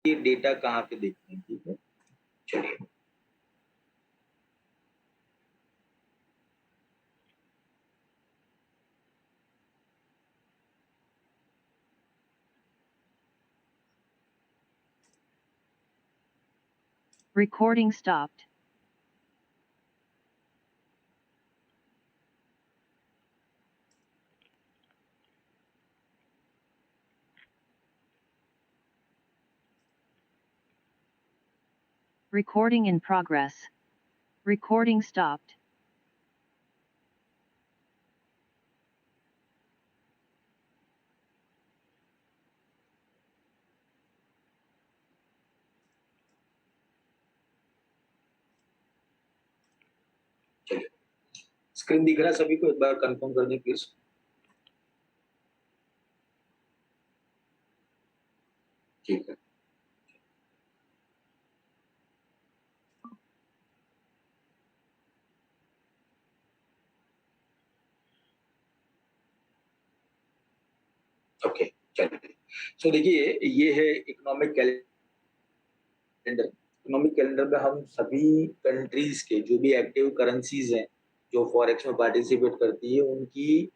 ये डेटा कहाँ पे देखते हैं, ठीक है। चलिए, Recording stopped. Recording in progress. Recording stopped. चलिए, स्क्रीन दिख रहा है सभी को, एक बार कंफर्म कर दें प्लीज। ठीक है, ओके। चलिए, सो देखिए, ये है इकोनॉमिक कैलेंडर। इकोनॉमिक कैलेंडर में हम सभी कंट्रीज के जो भी एक्टिव करेंसीज हैं, जो फॉरेक्स में पार्टिसिपेट करती है, उनकी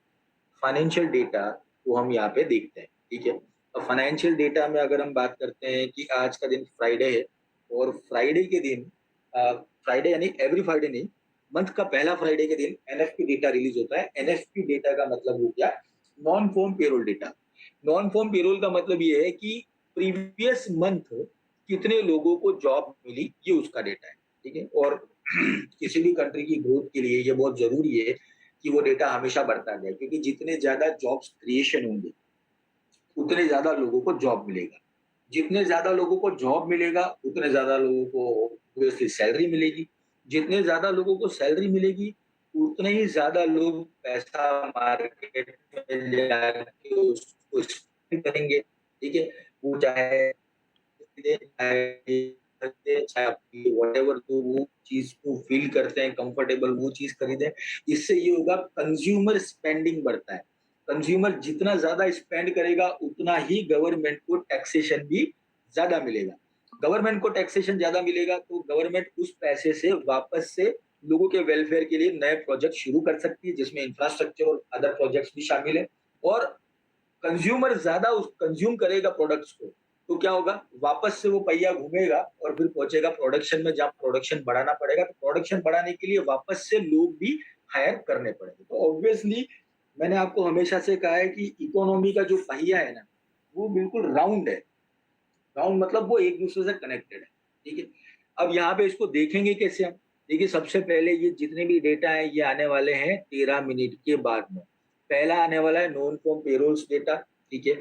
फाइनेंशियल डेटा को हम यहाँ पे देखते हैं, ठीक है। अब फाइनेंशियल डेटा में अगर हम बात करते हैं कि आज का दिन फ्राइडे है, और फ्राइडे के दिन, फ्राइडे यानी एवरी फ्राइडे नहीं, मंथ का पहला फ्राइडे के दिन एनएफपी डेटा रिलीज होता है। एनएफपी डेटा का मतलब हो गया non farm payroll data. Non farm payroll का मतलब ये है कि प्रीवियस मंथ कितने लोगों को जॉब मिली, ये उसका डेटा है, ठीक है। और किसी भी कंट्री की ग्रोथ के लिए ये बहुत जरूरी है कि वो डेटा हमेशा बढ़ता जाए, क्योंकि जितने ज्यादा जॉब्स क्रिएशन होंगे उतने ज्यादा लोगों को जॉब मिलेगा। जितने ज्यादा लोगों को जॉब मिलेगा उतने ज्यादा लोगों को ऑब्वियसली सैलरी मिलेगी। जितने ज्यादा लोगों को सैलरी मिलेगी उतने ही ज्यादा लोग पैसा मार्केट में जाके उसको spend करेंगे, ठीक है। वो चाहे चाहे अपनी व्हाटएवर, तो वो चीज को फील करते हैं कंफर्टेबल, वो चीज खरीदें। इससे ये होगा, कंज्यूमर स्पेंडिंग बढ़ता है। कंज्यूमर जितना ज्यादा स्पेंड करेगा उतना ही गवर्नमेंट को टैक्सेशन भी ज्यादा मिलेगा। गवर्नमेंट को टैक्सेशन ज्यादा मिलेगा तो गवर्नमेंट उस पैसे से वापस से लोगों के वेलफेयर के लिए नए प्रोजेक्ट शुरू कर सकती है, जिसमें इंफ्रास्ट्रक्चर और अदर प्रोजेक्ट्स भी शामिल है। और कंज्यूमर ज्यादा उस कंज्यूम करेगा प्रोडक्ट्स को, तो क्या होगा, वापस से वो पहिया घूमेगा और फिर पहुंचेगा प्रोडक्शन में, जहाँ प्रोडक्शन बढ़ाना पड़ेगा। तो प्रोडक्शन बढ़ाने के लिए वापस से लोग भी हायर करने पड़ेंगे। तो ऑब्वियसली मैंने आपको हमेशा से कहा है कि इकोनॉमी का जो पहिया है ना, वो बिल्कुल राउंड है। राउंड मतलब वो एक दूसरे से कनेक्टेड है, ठीक है। अब यहाँ पे इसको देखेंगे कैसे हम। देखिए, सबसे पहले ये जितने भी डेटा है ये आने वाले हैं 13 मिनट के बाद में। पहला आने वाला है नॉन फॉर्म पेरोल्स डेटा, ठीक है।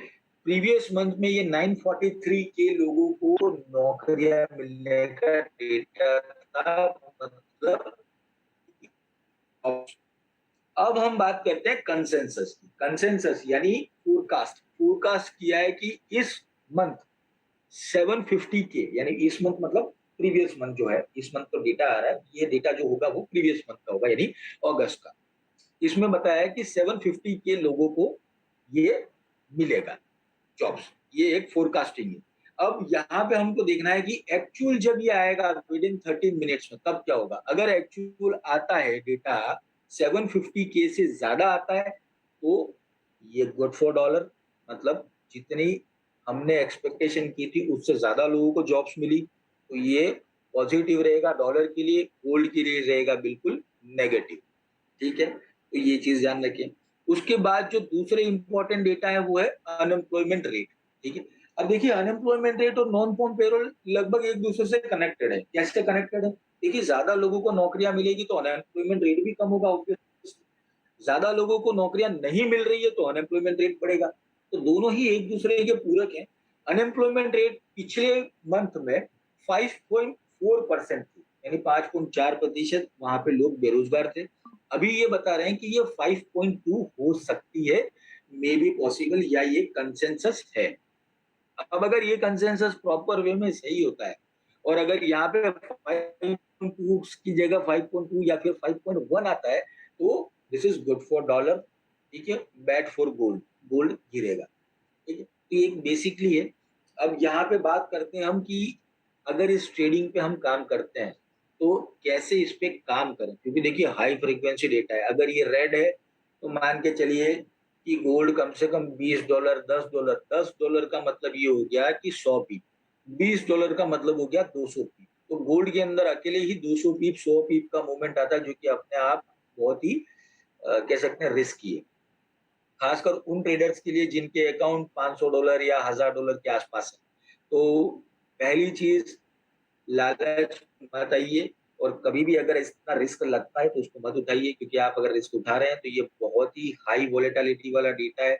प्रीवियस मंथ में ये 943 के लोगों को नौकरियां मिलने का डेटा था, मतलब। अब हम बात करते हैं कंसेंसस की। कंसेंसस यानी फोरकास्ट। फोरकास्ट किया है कि इस मंथ 750 के, यानी इस मंथ मतलब प्रीवियस मंथ जो है, इस मंथ तो डेटा आ रहा है, ये डेटा जो होगा वो प्रीवियस मंथ का होगा, यानी अगस्त का। इसमें बताया कि 750 के लोगों को ये मिलेगा जॉब्स। ये एक फोरकास्टिंग है। अब यहाँ पे हमको देखना है कि एक्चुअल जब ये आएगा विद इन 13 मिनट्स में, तब क्या होगा। अगर एक्चुअल आता है डेटा 750 के से ज्यादा आता है, तो ये गुड फॉर डॉलर, मतलब जितनी हमने एक्सपेक्टेशन की थी उससे ज्यादा लोगों को जॉब्स मिली, तो ये पॉजिटिव रहेगा डॉलर के लिए। गोल्ड के लिए रहेगा बिल्कुल नेगेटिव, ठीक है। तो ये चीज ध्यान रखें। उसके बाद जो दूसरे इंपॉर्टेंट डेटा है वो है अनएम्प्लॉयमेंट रेट, ठीक है। अब देखिए, अनएम्प्लॉयमेंट रेट और नॉन फॉर्म पेरोल लगभग एक दूसरे से कनेक्टेड है। कैसे कनेक्टेड है, देखिए, ज्यादा लोगों को नौकरियां मिलेगी तो अनएम्प्लॉयमेंट रेट भी कम होगा obviously। ज्यादा लोगों को नौकरियां नहीं मिल रही है तो अनएम्प्लॉयमेंट रेट बढ़ेगा। तो दोनों ही एक दूसरे के पूरक हैं। अनएम्प्लॉयमेंट रेट पिछले मंथ में 5.4% थी, यानी 5.4% वहां पे लोग बेरोजगार थे। अभी ये बता रहे हैं कि ये 5.2 हो सकती है, मे बी पॉसिबल, या ये कंसेंसस है। अब अगर ये कंसेंसस प्रॉपर वे में सही होता है, और अगर यहाँ पे 5.2 की जगह 5.2 या फिर 5.1 आता है, तो this is good for dollar, ठीक है। बैड फॉर गोल्ड, गोल्ड गिरेगा, ठीक है। तो ये बेसिकली है। अब यहाँ पे बात करते हैं हम कि अगर इस ट्रेडिंग पे हम काम करते हैं, तो कैसे इस पे काम करें? क्योंकि देखिए हाई फ्रीक्वेंसी डेटा है, अगर ये रेड है, तो मान के चलिए कि गोल्ड कम से कम $20, $10, $10 का मतलब ये हो गया कि 100 पीप, $20 का मतलब हो गया 200 पीप। तो गोल्ड के अंदर अकेले ही 200 पीप, 100 पीप का मूवमेंट आता है, जो कि अपने आप बहुत ही कह सकते हैं रिस्की है। खासकर उन ट्रेडर्स के लिए जिनके अकाउंट $500 या $1000 के आसपास है। तो पहली चीज, लालच मत आइए, और कभी भी अगर इतना रिस्क लगता है तो उसको मत उठाइए, क्योंकि आप अगर रिस्क उठा रहे हैं तो ये बहुत ही हाई वोलेटिलिटी वाला डेटा है।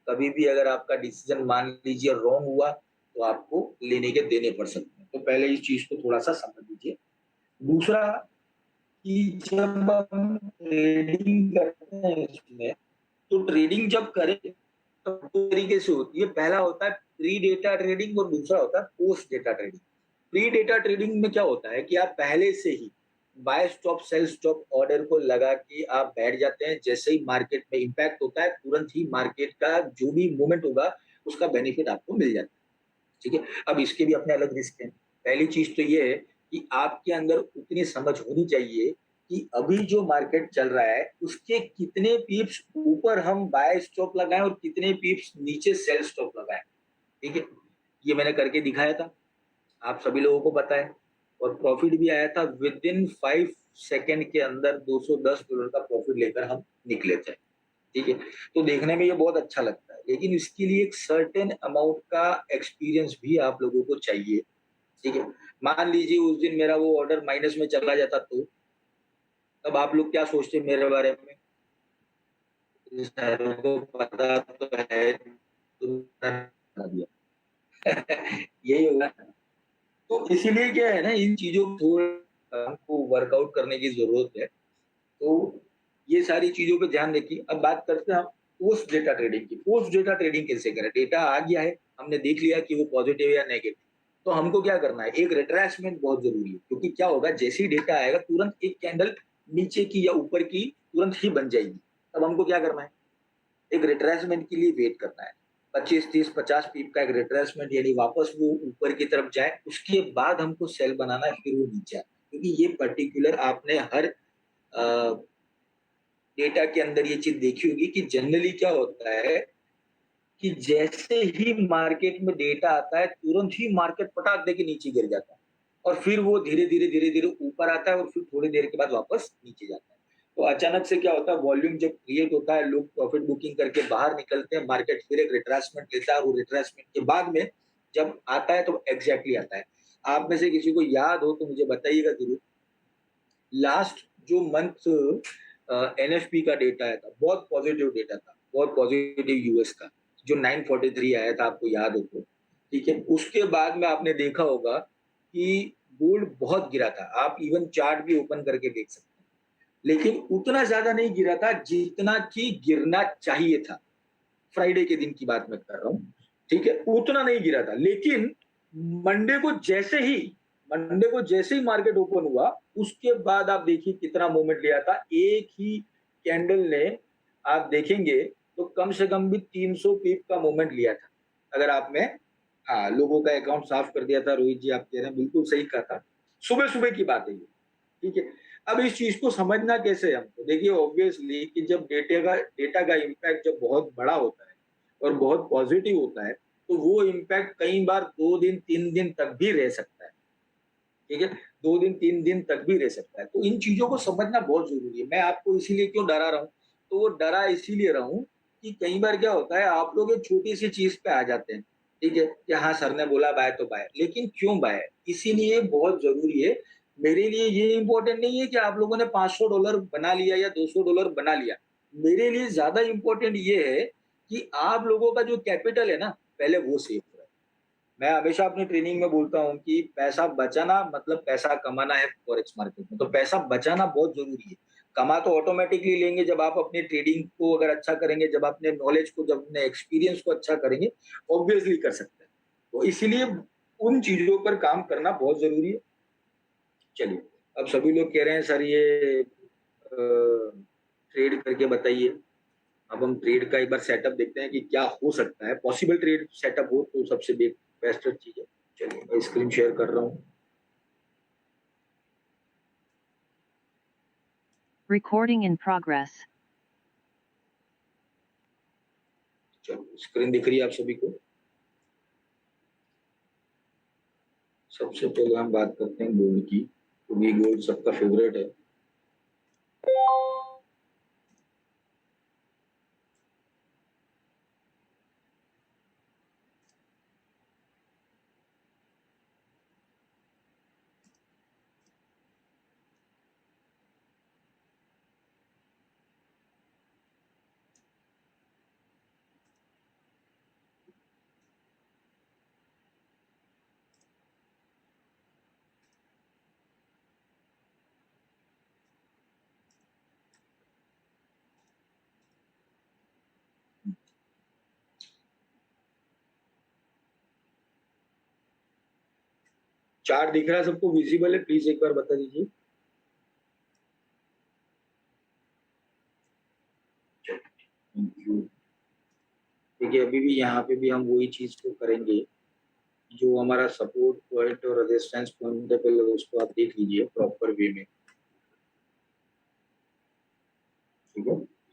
कभी भी अगर आपका डिसीजन मान लीजिए रॉन्ग हुआ, तो आपको लेने के देने पड़ सकते हैं। तो पहले इस चीज को थोड़ा सा समझ लीजिए। दूसरा, कि जब हम ट्रेडिंग करते हैं इसमें, तो ट्रेडिंग जब करें तो दो तरीके से होती है। पहला होता है प्री डेटा ट्रेडिंग और दूसरा होता है post data trading. Pre data trading में क्या होता है कि आप पहले से ही buy stop sell stop order को लगा के आप बैठ जाते हैं। जैसे ही मार्केट में इंपैक्ट होता है, तुरंत ही मार्केट का जो भी मूवमेंट होगा, उसका बेनिफिट आपको मिल जाता है। ठीक है। अब इसके भी अपने अलग रिस्क हैं। पहली चीज तो ये है कि आपके अंदर उतनी समझ होनी चाहिए कि अभी जो मार्केट चल रहा है उसके कितने पीप्स ऊपर हम बाय स्टॉप लगाएं और कितने पीप्स नीचे सेल स्टॉप लगाएं। ठीक है। ये मैंने करके दिखाया था, आप सभी लोगों को पता है, और प्रॉफिट भी आया था। विद इन 5 सेकेंड के अंदर $210 का प्रॉफिट लेकर हम निकले थे। ठीक है। तो देखने में ये बहुत अच्छा लगता है, लेकिन इसके लिए एक सर्टेन अमाउंट का एक्सपीरियंस भी आप लोगों को चाहिए। ठीक है। मान लीजिए उस दिन मेरा वो ऑर्डर माइनस में चला जाता, तो तब आप लोग क्या सोचते मेरे बारे में? सर को पता तो है, तो बता दिया। यही होगा। तो इसीलिए क्या है ना, इन चीजों को थोड़ा हमको वर्कआउट करने की जरूरत है। तो ये सारी चीजों पे ध्यान रखिए। अब बात करते हैं हम पोस्ट डेटा ट्रेडिंग की। पोस्ट डेटा ट्रेडिंग कैसे करें? डेटा आ गया है, हमने देख लिया कि वो पॉजिटिव या नेगेटिव, तो हमको क्या करना है? एक रिट्रेसमेंट बहुत जरूरी है, क्योंकि क्या होगा, जैसे ही डेटा आएगा तुरंत एक कैंडल नीचे की या ऊपर की तुरंत ही बन जाएगी। तब हमको क्या करना है? एक रिट्रेसमेंट के लिए वेट करना है। 25, 30, 50 पीप का एक रिट्रेसमेंट, यानी वापस वो ऊपर की तरफ जाए, उसके बाद हमको सेल बनाना है, फिर वो नीचे आना है। क्योंकि ये पर्टिकुलर आपने हर डेटा के अंदर ये चीज देखी होगी कि जनरली क्या होता है कि जैसे ही मार्केट में डेटा आता है, तुरंत ही मार्केट पटाख दे के नीचे गिर जाता है, और फिर वो धीरे धीरे ऊपर आता है, और फिर थोड़ी देर के बाद वापस नीचे जाता है। तो अचानक से क्या होता है, वॉल्यूम जब क्रिएट होता है, लोग प्रॉफिट बुकिंग करके बाहर निकलते हैं, मार्केट फिर एक रिट्रेसमेंट लेता है, और वो रिट्रेसमेंट के बाद में जब आता है तो एग्जैक्टली आता है। आप में से किसी को याद हो तो मुझे बताइएगा जरूर। लास्ट जो मंथ एनएफपी का डेटा आया था, बहुत पॉजिटिव डेटा था, बहुत पॉजिटिव यूएस का, जो 943 आया था, आपको याद हो तो। ठीक है। उसके बाद में आपने देखा होगा कि गोल्ड बहुत गिरा था, आप इवन चार्ट भी ओपन करके देख सकते हैं, लेकिन उतना ज्यादा नहीं गिरा था जितना कि गिरना चाहिए था। फ्राइडे के दिन की बात मैं कर रहा हूँ। ठीक है। उतना नहीं गिरा था, लेकिन मंडे को जैसे ही मंडे को जैसे ही मार्केट ओपन हुआ, उसके बाद आप देखिए कितना मूवमेंट लिया था। एक ही कैंडल ने, आप देखेंगे तो कम से कम भी 300 पीप का मूवमेंट लिया था। अगर आप में, हाँ, लोगों का अकाउंट साफ कर दिया था। रोहित जी, आप कह रहे हैं, बिल्कुल सही कहा था। सुबह सुबह की बात है ये। ठीक है। अब इस चीज को समझना कैसे है हमको? देखिए ऑब्वियसली कि जब डेटा का इम्पैक्ट जब बहुत बड़ा होता है और बहुत पॉजिटिव होता है, तो वो इम्पैक्ट कई बार 2 दिन 3 दिन तक भी रह सकता है। ठीक है। 2 दिन 3 दिन तक भी रह सकता है। तो इन चीजों को समझना बहुत जरूरी है। मैं आपको इसीलिए क्यों डरा रहा हूँ, तो वो डरा इसीलिए रहा हूँ कि कई बार क्या होता है, आप लोग एक छोटी सी चीज पे आ जाते हैं। ठीक है, कि हाँ सर ने बोला बाय तो बाय, लेकिन क्यों बाय? इसीलिए बहुत जरूरी है। मेरे लिए ये इंपॉर्टेंट नहीं है कि आप लोगों ने $500 बना लिया या $200 बना लिया। मेरे लिए ज्यादा इंपॉर्टेंट ये है कि आप लोगों का जो कैपिटल है ना, पहले वो सेफ रहे। मैं हमेशा अपनी ट्रेनिंग में बोलता हूँ कि पैसा बचाना मतलब पैसा कमाना है फॉरेक्स मार्केट में। तो पैसा बचाना बहुत जरूरी है। कमा तो ऑटोमेटिकली लेंगे जब आप अपनी ट्रेडिंग को अगर अच्छा करेंगे, जब अपने नॉलेज को, जब अपने एक्सपीरियंस को अच्छा करेंगे, ऑब्वियसली कर सकते हैं। तो इसीलिए उन चीजों पर काम करना बहुत जरूरी है। चलिए, अब सभी लोग कह रहे हैं सर ये ट्रेड करके बताइए। अब हम ट्रेड का एक बार सेटअप देखते हैं कि क्या हो सकता है। पॉसिबल ट्रेड सेटअप हो तो सबसे बेस्ट चीज है। चलिए मैं स्क्रीन शेयर कर रहा हूँ। Recording in progress. चलो स्क्रीन दिख रही है आप सभी को। सबसे पहले हम बात करते हैं गोल्ड की, क्योंकि गोल्ड सबका फेवरेट है। चार्ट दिख रहा है सबको, विजिबल है? प्लीज एक बार बता दीजिए। Thank you. देखिए अभी भी यहाँ पे भी हम वही चीज को करेंगे, जो हमारा सपोर्ट पॉइंट और रेजिस्टेंस पॉइंट है, पहले उसको आप देख लीजिए प्रॉपर वे में। ठीक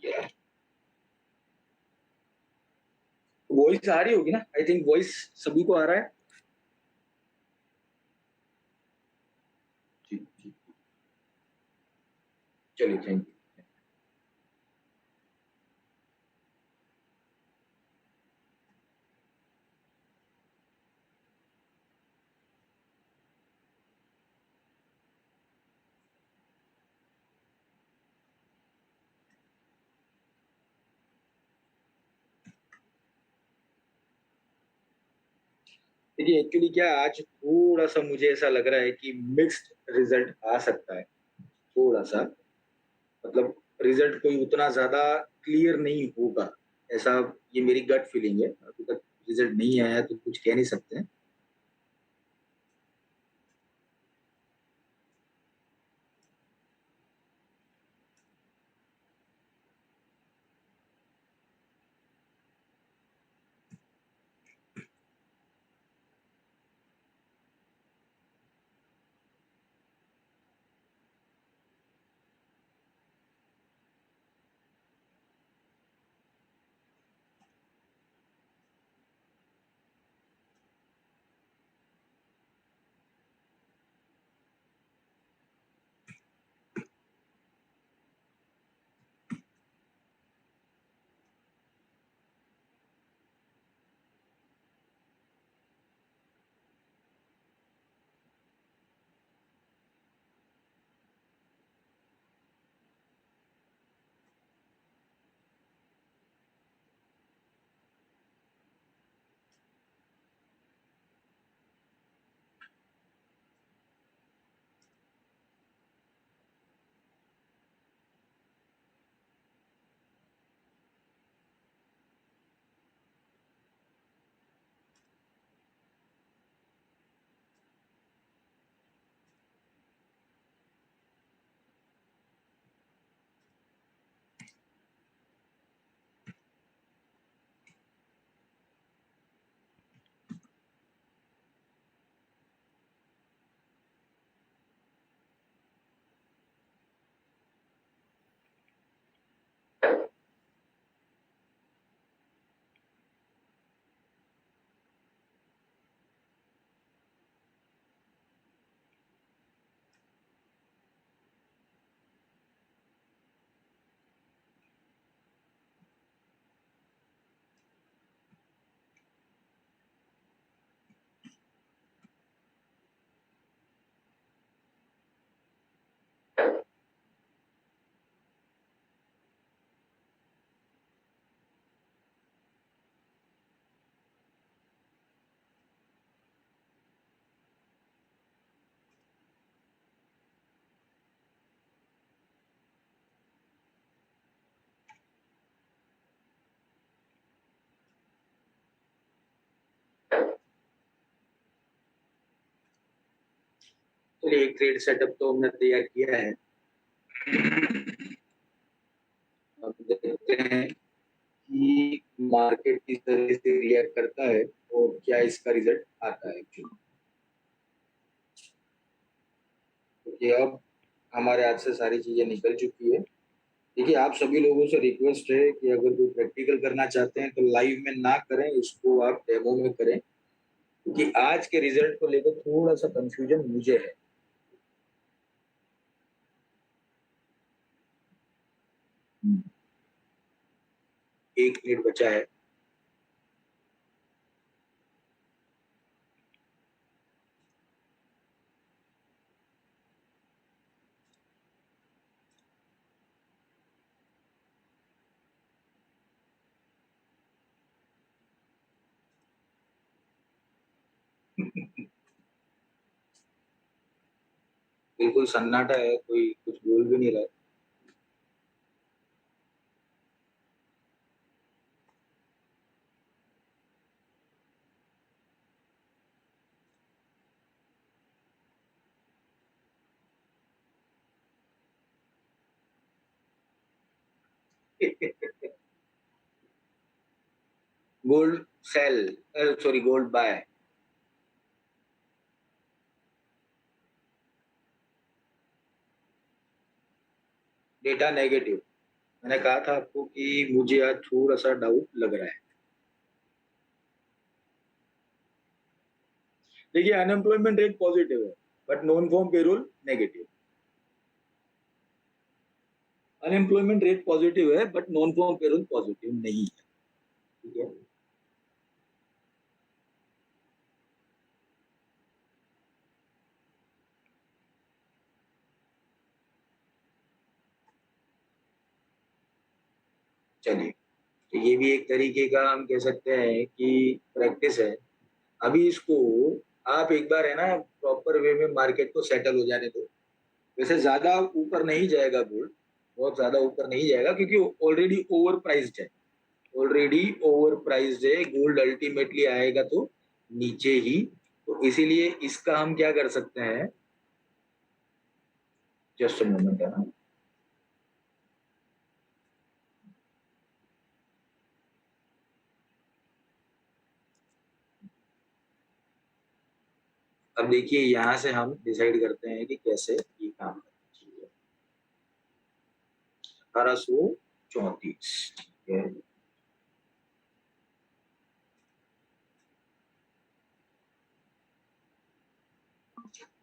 है, वॉइस आ रही होगी ना? आई थिंक वॉइस सभी को आ रहा है। जी जी, चलिए थैंक यू। देखिए एक्चुअली क्या है, आज थोड़ा सा मुझे ऐसा लग रहा है कि मिक्स्ड रिजल्ट आ सकता है। थोड़ा सा मतलब रिजल्ट कोई उतना ज्यादा क्लियर नहीं होगा, ऐसा ये मेरी गट फीलिंग है। अभी तक रिजल्ट नहीं आया तो कुछ कह नहीं सकते हैं। चलिए एक ट्रेड सेटअप तो हमने तैयार किया है। अब देखते हैं कि मार्केट किस तरह से रिएक्ट करता है और क्या इसका रिजल्ट आता है एक्चुअली। क्योंकि अब हमारे हाथ से सारी चीजें निकल चुकी है। देखिए, आप सभी लोगों से रिक्वेस्ट है कि अगर कोई प्रैक्टिकल करना चाहते हैं तो लाइव में ना करें, इसको आप डेमो में करें, क्योंकि आज के रिजल्ट को लेकर थोड़ा सा कंफ्यूजन मुझे है। एक मिनट बचा है। बिल्कुल सन्नाटा है, कोई कुछ बोल भी नहीं रहा है। Gold sell, sorry gold buy. Data negative. मैंने कहा था आपको कि मुझे आज थोड़ा सा डाउट लग रहा है। देखिए, अनएम्प्लॉयमेंट रेट पॉजिटिव है but non farm payroll negative. Unemployment rate positive है but non farm payroll positive नहीं है। ठीक है। चलिए, तो ये भी एक तरीके का हम कह सकते हैं कि प्रैक्टिस है। अभी इसको आप एक बार है ना प्रॉपर वे में मार्केट को सेटल हो जाने दो। वैसे ज्यादा ऊपर नहीं जाएगा गोल्ड, बहुत ज्यादा ऊपर नहीं जाएगा क्योंकि ऑलरेडी ओवर प्राइस्ड है। ऑलरेडी ओवर प्राइस्ड है गोल्ड, अल्टीमेटली आएगा तो नीचे ही। तो इसीलिए इसका हम क्या कर सकते हैं, जस्ट मोमेंट है ना। अब देखिए, यहाँ से हम डिसाइड करते हैं कि कैसे ये काम करना चाहिए। 1834, ठीक है।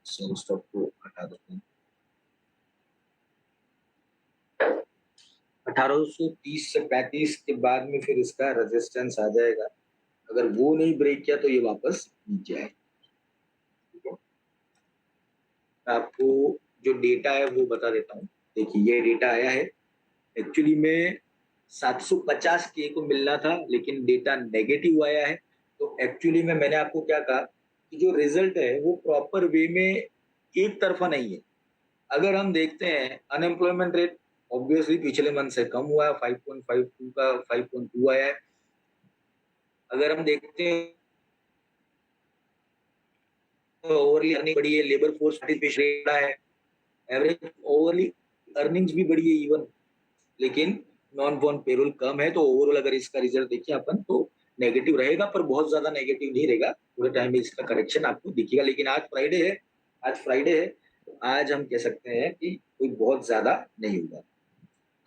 स्टॉक को हटा देते हैं। 1830 से 35 के बाद में फिर इसका रेजिस्टेंस आ जाएगा। अगर वो नहीं ब्रेक किया तो ये वापस नीचे आएगा। ठीक है। मैं आपको जो डेटा है वो बता देता हूँ। देखिए, ये डेटा आया है एक्चुअली में 750 के को मिलना था, लेकिन डेटा नेगेटिव आया है। तो एक्चुअली में मैंने आपको क्या कहा कि जो रिजल्ट है वो प्रॉपर वे में एक तरफा नहीं है। अगर हम देखते हैं अनएम्प्लॉयमेंट रेट ऑब्वियसली पिछले मंथ से कम हुआ है, 5.52 का 5.2 आया है। अगर हम देखते हैं तो ओवरली अर्निंग बढ़ी है, लेबर फोर्स पार्टिसिपेशन रेट बढ़ा है, एवरेज ओवरली अर्निंग्स भी बढ़ी है इवन, लेकिन नॉन फॉर्म पेरोल कम है। तो ओवरऑल अगर इसका रिजल्ट देखिए अपन तो नेगेटिव रहेगा, पर बहुत ज्यादा नेगेटिव नहीं रहेगा। पूरे टाइम में इसका करेक्शन आपको दिखेगा। लेकिन आज फ्राइडे है, आज फ्राइडे है, तो आज हम कह सकते हैं कि कोई बहुत ज्यादा नहीं होगा।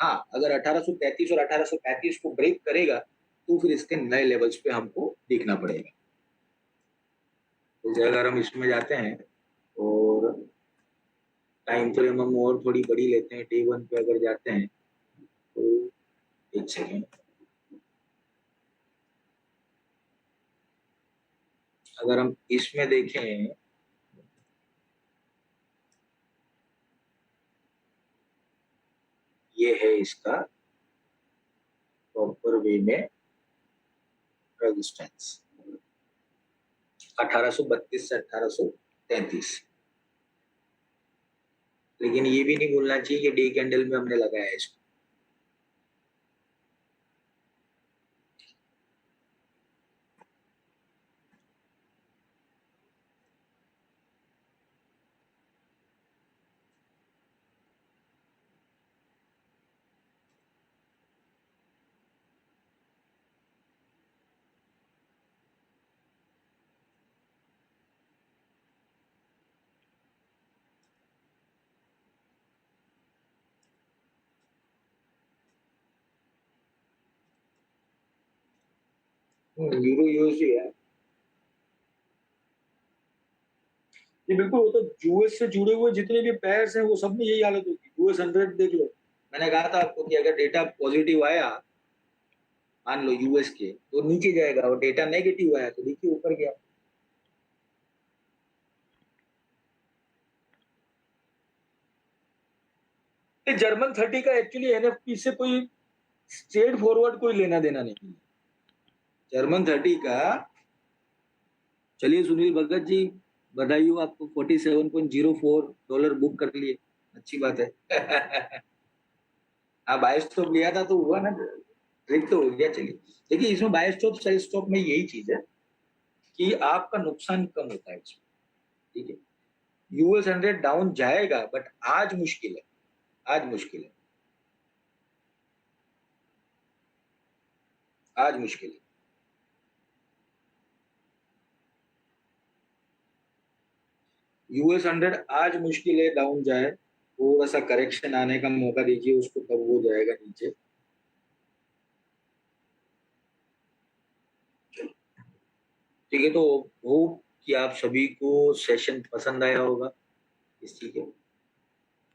हाँ, अगर 1833 और 1835 को ब्रेक करेगा तो फिर इसके नए लेवल्स पे हमको देखना पड़ेगा। तो अगर हम इसमें जाते हैं और टाइम फ्रेम हम और थोड़ी बड़ी लेते हैं, डे वन पे अगर जाते हैं तो एक सेकेंड, अगर हम इसमें देखें ये है इसका प्रॉपर वे में रेजिस्टेंस 1832 से 1833। लेकिन ये भी नहीं भूलना चाहिए कि डे कैंडल में हमने लगाया है इसको। यूरो यूएसडी है ये, बिल्कुल। वो तो यूएस से जुड़े हुए जितने भी पेयर्स हैं वो सब में यही हालत होती है। यूएस 100 देख लो, मैंने कहा था आपको कि अगर डेटा पॉजिटिव आया, मान लो यूएस के, तो नीचे जाएगा, और डेटा नेगेटिव आया तो देखिए ऊपर गया। जर्मन 30 का एक्चुअली एनएफपी से कोई स्ट्रेट फॉरवर्ड कोई लेना देना नहीं है। जर्मन 30 का, चलिए सुनील भगत जी, बधाई हो आपको, $47.04 बुक कर लिए, अच्छी बात है। हाँ, बाय स्टॉप लिया था तो हुआ ना, ट्रिक तो हो गया। चलिए देखिए, इसमें बाय स्टॉप सेल स्टॉप में यही चीज है कि आपका नुकसान कम होता है इसमें, ठीक है। यूएस 100 डाउन जाएगा, बट आज मुश्किल है, आज मुश्किल है, आज मुश्किल है। यूएस 100 आज मुश्किल है डाउन जाए, थोड़ा सा करेक्शन आने का मौका दीजिए उसको, तब वो जाएगा नीचे। ठीक है, तो होप कि आप सभी को सेशन पसंद आया होगा इस चीज के।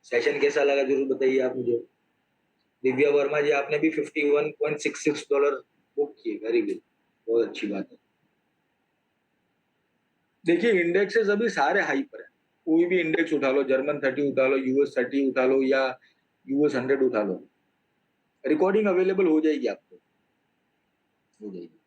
सेशन कैसा लगा जरूर बताइए आप मुझे। दिव्या वर्मा जी, आपने भी $51.66 बुक किए, वेरी गुड, बहुत अच्छी बात है। देखिए, इंडेक्सेस अभी सारे हाई पर है, कोई भी इंडेक्स उठा लो, जर्मन 30 उठा लो, यूएस 30 उठा लो, या यूएस 100 उठा लो, रिकॉर्डिंग अवेलेबल हो जाएगी आपको, हो जाएगी।